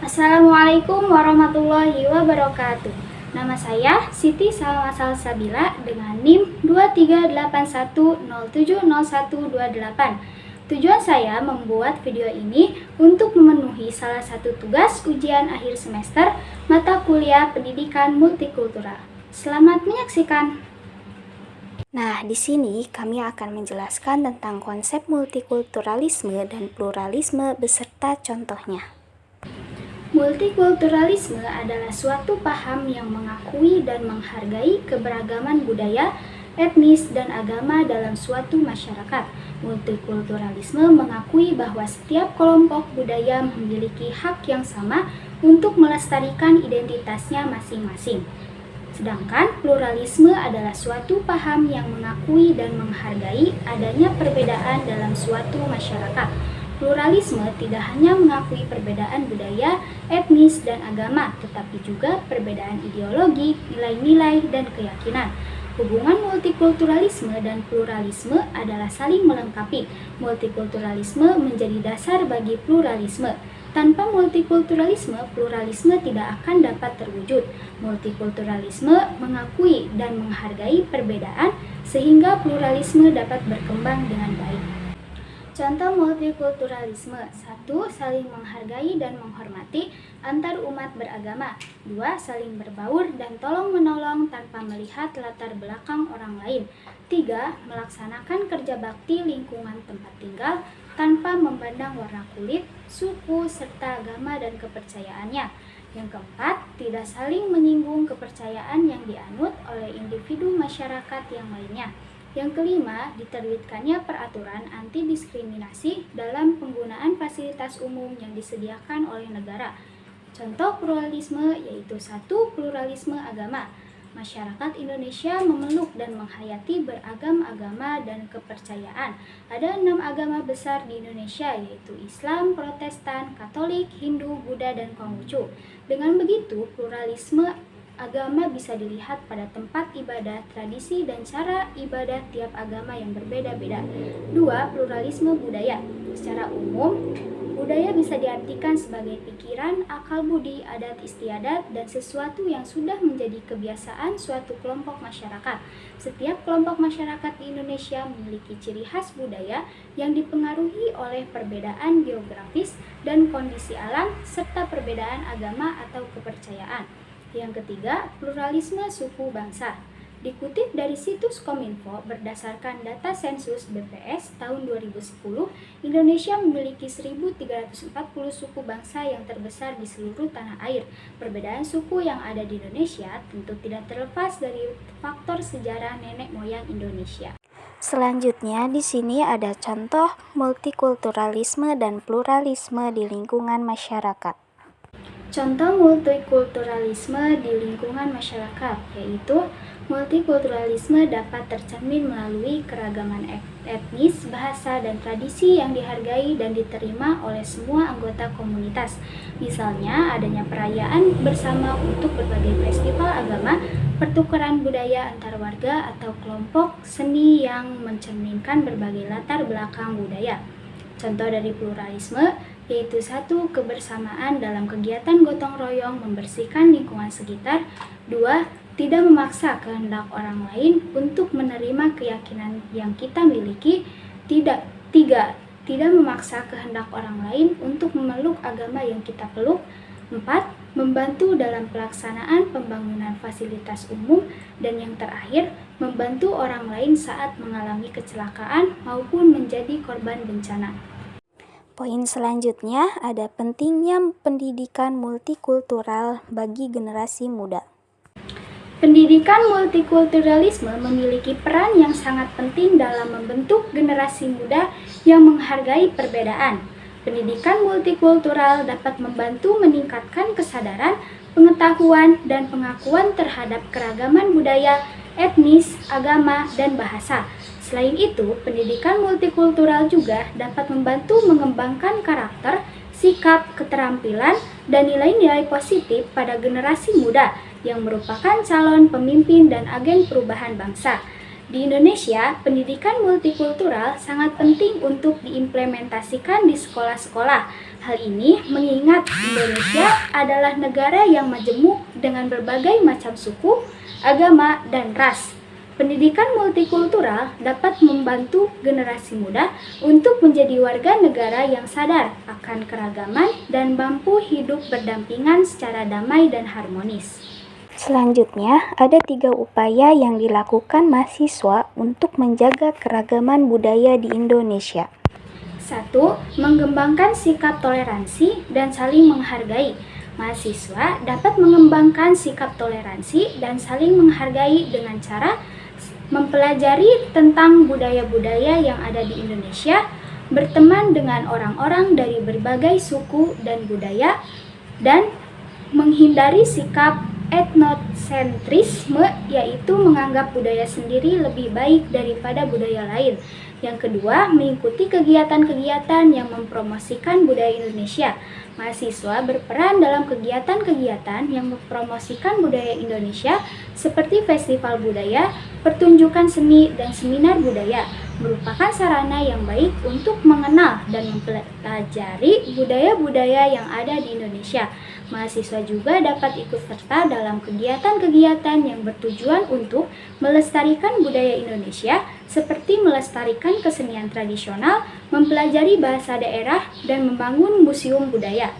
Assalamualaikum warahmatullahi wabarakatuh. Nama saya Siti Salma Salsabila dengan NIM 2381070128. Tujuan saya membuat video ini untuk memenuhi salah satu tugas ujian akhir semester mata kuliah Pendidikan Multikultural. Selamat menyaksikan. Nah, di sini kami akan menjelaskan tentang konsep multikulturalisme dan pluralisme beserta contohnya. Multikulturalisme adalah suatu paham yang mengakui dan menghargai keberagaman budaya, etnis, dan agama dalam suatu masyarakat. Multikulturalisme mengakui bahwa setiap kelompok budaya memiliki hak yang sama untuk melestarikan identitasnya masing-masing. Sedangkan pluralisme adalah suatu paham yang mengakui dan menghargai adanya perbedaan dalam suatu masyarakat. Pluralisme tidak hanya mengakui perbedaan budaya, etnis, dan agama, tetapi juga perbedaan ideologi, nilai-nilai, dan keyakinan. Hubungan multikulturalisme dan pluralisme adalah saling melengkapi. Multikulturalisme menjadi dasar bagi pluralisme. Tanpa multikulturalisme, pluralisme tidak akan dapat terwujud. Multikulturalisme mengakui dan menghargai perbedaan sehingga pluralisme dapat berkembang dengan baik. Contoh multikulturalisme: 1. Saling menghargai dan menghormati antar umat beragama. 2. Saling berbaur dan tolong-menolong tanpa melihat latar belakang orang lain. 3. Melaksanakan kerja bakti lingkungan tempat tinggal tanpa memandang warna kulit, suku, serta agama dan kepercayaannya. Yang keempat, tidak saling menyinggung kepercayaan yang dianut oleh individu masyarakat yang lainnya. Yang kelima, diterbitkannya peraturan anti-diskriminasi dalam penggunaan fasilitas umum yang disediakan oleh negara. Contoh pluralisme yaitu 1. Pluralisme agama. Masyarakat Indonesia memeluk dan menghayati beragam agama dan kepercayaan. Ada 6 agama besar di Indonesia yaitu Islam, Protestan, Katolik, Hindu, Buddha, dan Konghucu. Dengan begitu, pluralisme agama bisa dilihat pada tempat ibadah, tradisi, dan cara ibadah tiap agama yang berbeda-beda. 2. Pluralisme budaya. Secara umum, budaya bisa diartikan sebagai pikiran, akal budi, adat istiadat, dan sesuatu yang sudah menjadi kebiasaan suatu kelompok masyarakat. Setiap kelompok masyarakat di Indonesia memiliki ciri khas budaya yang dipengaruhi oleh perbedaan geografis dan kondisi alam, serta perbedaan agama atau kepercayaan. Yang ketiga, pluralisme suku bangsa. Dikutip dari situs Kominfo, berdasarkan data sensus BPS tahun 2010, Indonesia memiliki 1.340 suku bangsa yang terbesar di seluruh tanah air. Perbedaan suku yang ada di Indonesia tentu tidak terlepas dari faktor sejarah nenek moyang Indonesia. Selanjutnya, di sini ada contoh multikulturalisme dan pluralisme di lingkungan masyarakat. Contoh multikulturalisme di lingkungan masyarakat yaitu multikulturalisme dapat tercermin melalui keragaman etnis, bahasa, dan tradisi yang dihargai dan diterima oleh semua anggota komunitas. Misalnya, adanya perayaan bersama untuk berbagai festival agama, pertukaran budaya antar warga, atau kelompok seni yang mencerminkan berbagai latar belakang budaya. Contoh dari pluralisme yaitu 1. Kebersamaan dalam kegiatan gotong royong membersihkan lingkungan sekitar. 2. Tidak memaksa kehendak orang lain untuk menerima keyakinan yang kita miliki. 3. Tidak memaksa kehendak orang lain untuk memeluk agama yang kita peluk. 4. Membantu dalam pelaksanaan pembangunan fasilitas umum. Dan yang terakhir, membantu orang lain saat mengalami kecelakaan maupun menjadi korban bencana. Poin selanjutnya ada pentingnya pendidikan multikultural bagi generasi muda. Pendidikan multikulturalisme memiliki peran yang sangat penting dalam membentuk generasi muda yang menghargai perbedaan. Pendidikan multikultural dapat membantu meningkatkan kesadaran, pengetahuan, dan pengakuan terhadap keragaman budaya, etnis, agama, dan bahasa. Selain itu, pendidikan multikultural juga dapat membantu mengembangkan karakter, sikap, keterampilan, dan nilai-nilai positif pada generasi muda yang merupakan calon pemimpin dan agen perubahan bangsa. Di Indonesia, pendidikan multikultural sangat penting untuk diimplementasikan di sekolah-sekolah. Hal ini mengingat Indonesia adalah negara yang majemuk dengan berbagai macam suku, agama, dan ras. Pendidikan multikultural dapat membantu generasi muda untuk menjadi warga negara yang sadar akan keragaman dan mampu hidup berdampingan secara damai dan harmonis. Selanjutnya, ada 3 upaya yang dilakukan mahasiswa untuk menjaga keragaman budaya di Indonesia. 1. Mengembangkan sikap toleransi dan saling menghargai. Mahasiswa dapat mengembangkan sikap toleransi dan saling menghargai dengan cara mempelajari tentang budaya-budaya yang ada di Indonesia, berteman dengan orang-orang dari berbagai suku dan budaya, dan menghindari sikap etnosentrisme, yaitu menganggap budaya sendiri lebih baik daripada budaya lain. Yang kedua, mengikuti kegiatan-kegiatan yang mempromosikan budaya Indonesia. Mahasiswa berperan dalam kegiatan-kegiatan yang mempromosikan budaya Indonesia seperti festival budaya, pertunjukan seni, dan seminar budaya, merupakan sarana yang baik untuk mengenal dan mempelajari budaya-budaya yang ada di Indonesia. Mahasiswa juga dapat ikut serta dalam kegiatan-kegiatan yang bertujuan untuk melestarikan budaya Indonesia, seperti melestarikan kesenian tradisional, mempelajari bahasa daerah, dan membangun museum budaya.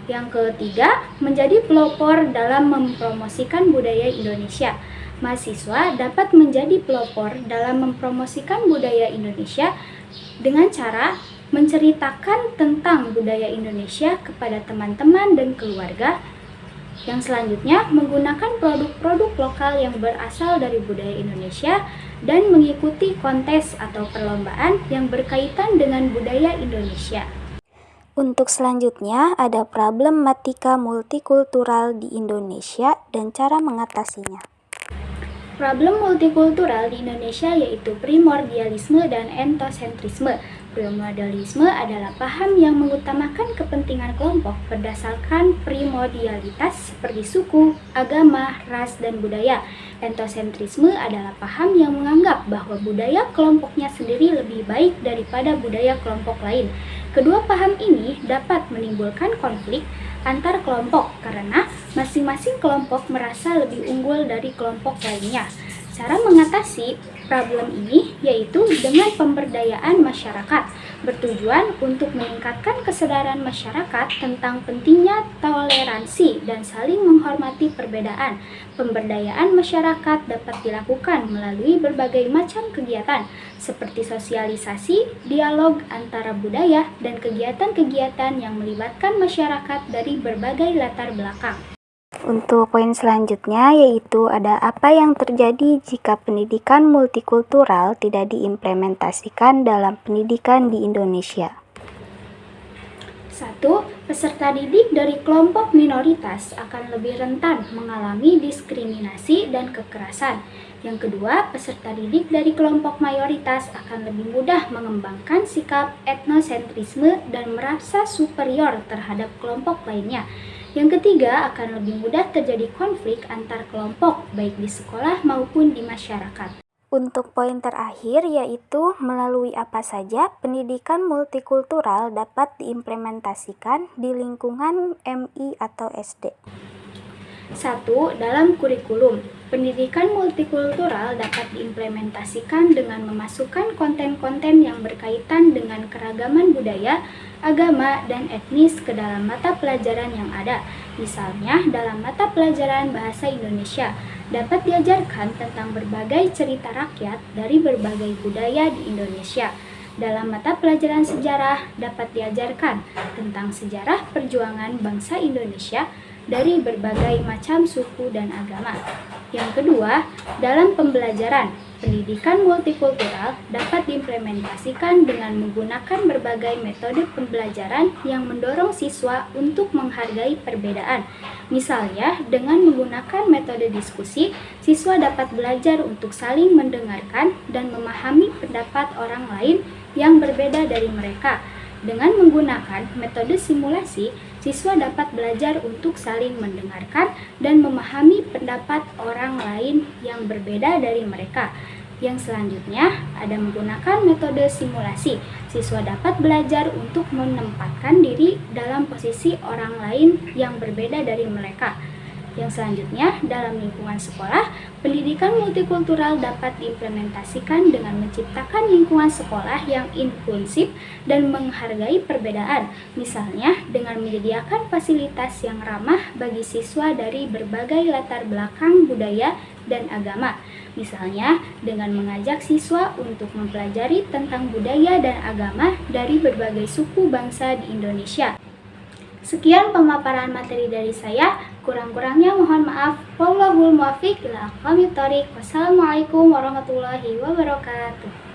Yang ketiga, menjadi pelopor dalam mempromosikan budaya Indonesia. Mahasiswa dapat menjadi pelopor dalam mempromosikan budaya Indonesia dengan cara menceritakan tentang budaya Indonesia kepada teman-teman dan keluarga. Yang selanjutnya, menggunakan produk-produk lokal yang berasal dari budaya Indonesia dan mengikuti kontes atau perlombaan yang berkaitan dengan budaya Indonesia. Untuk selanjutnya, ada problematika multikultural di Indonesia dan cara mengatasinya. Problem multikultural di Indonesia yaitu primordialisme dan etnosentrisme. Primordialisme adalah paham yang mengutamakan kepentingan kelompok berdasarkan primordialitas seperti suku, agama, ras, dan budaya. Etnosentrisme adalah paham yang menganggap bahwa budaya kelompoknya sendiri lebih baik daripada budaya kelompok lain. Kedua paham ini dapat menimbulkan konflik antar kelompok karena masing-masing kelompok merasa lebih unggul dari kelompok lainnya. Cara mengatasi problem ini yaitu dengan pemberdayaan masyarakat, bertujuan untuk meningkatkan kesadaran masyarakat tentang pentingnya toleransi dan saling menghormati perbedaan. Pemberdayaan masyarakat dapat dilakukan melalui berbagai macam kegiatan, seperti sosialisasi, dialog antara budaya, dan kegiatan-kegiatan yang melibatkan masyarakat dari berbagai latar belakang. Untuk poin selanjutnya yaitu ada apa yang terjadi jika pendidikan multikultural tidak diimplementasikan dalam pendidikan di Indonesia. 1. Peserta didik dari kelompok minoritas akan lebih rentan mengalami diskriminasi dan kekerasan. Yang kedua, peserta didik dari kelompok mayoritas akan lebih mudah mengembangkan sikap etnosentrisme dan merasa superior terhadap kelompok lainnya. Yang ketiga, akan lebih mudah terjadi konflik antar kelompok, baik di sekolah maupun di masyarakat. Untuk poin terakhir yaitu melalui apa saja pendidikan multikultural dapat diimplementasikan di lingkungan MI atau SD. 1. Dalam kurikulum, pendidikan multikultural dapat diimplementasikan dengan memasukkan konten-konten yang berkaitan dengan keragaman budaya, agama, dan etnis ke dalam mata pelajaran yang ada. Misalnya, dalam mata pelajaran Bahasa Indonesia, dapat diajarkan tentang berbagai cerita rakyat dari berbagai budaya di Indonesia. Dalam mata pelajaran sejarah, dapat diajarkan tentang sejarah perjuangan bangsa Indonesia dari berbagai macam suku dan agama. Yang kedua, dalam pembelajaran, pendidikan multikultural dapat diimplementasikan dengan menggunakan berbagai metode pembelajaran yang mendorong siswa untuk menghargai perbedaan. Misalnya, dengan menggunakan metode diskusi, siswa dapat belajar untuk saling mendengarkan dan memahami pendapat orang lain yang berbeda dari mereka. Dengan menggunakan metode simulasi, siswa dapat belajar untuk saling mendengarkan dan memahami pendapat orang lain yang berbeda dari mereka. Yang selanjutnya ada menggunakan metode simulasi. Siswa dapat belajar untuk menempatkan diri dalam posisi orang lain yang berbeda dari mereka. Yang selanjutnya, dalam lingkungan sekolah, pendidikan multikultural dapat diimplementasikan dengan menciptakan lingkungan sekolah yang inklusif dan menghargai perbedaan. Misalnya, dengan menyediakan fasilitas yang ramah bagi siswa dari berbagai latar belakang budaya dan agama. Misalnya, dengan mengajak siswa untuk mempelajari tentang budaya dan agama dari berbagai suku bangsa di Indonesia. Sekian pemaparan materi dari saya, kurang-kurangnya mohon maaf. Wallahul muwaffiq ila aqwamit thoriq. Wassalamualaikum warahmatullahi wabarakatuh.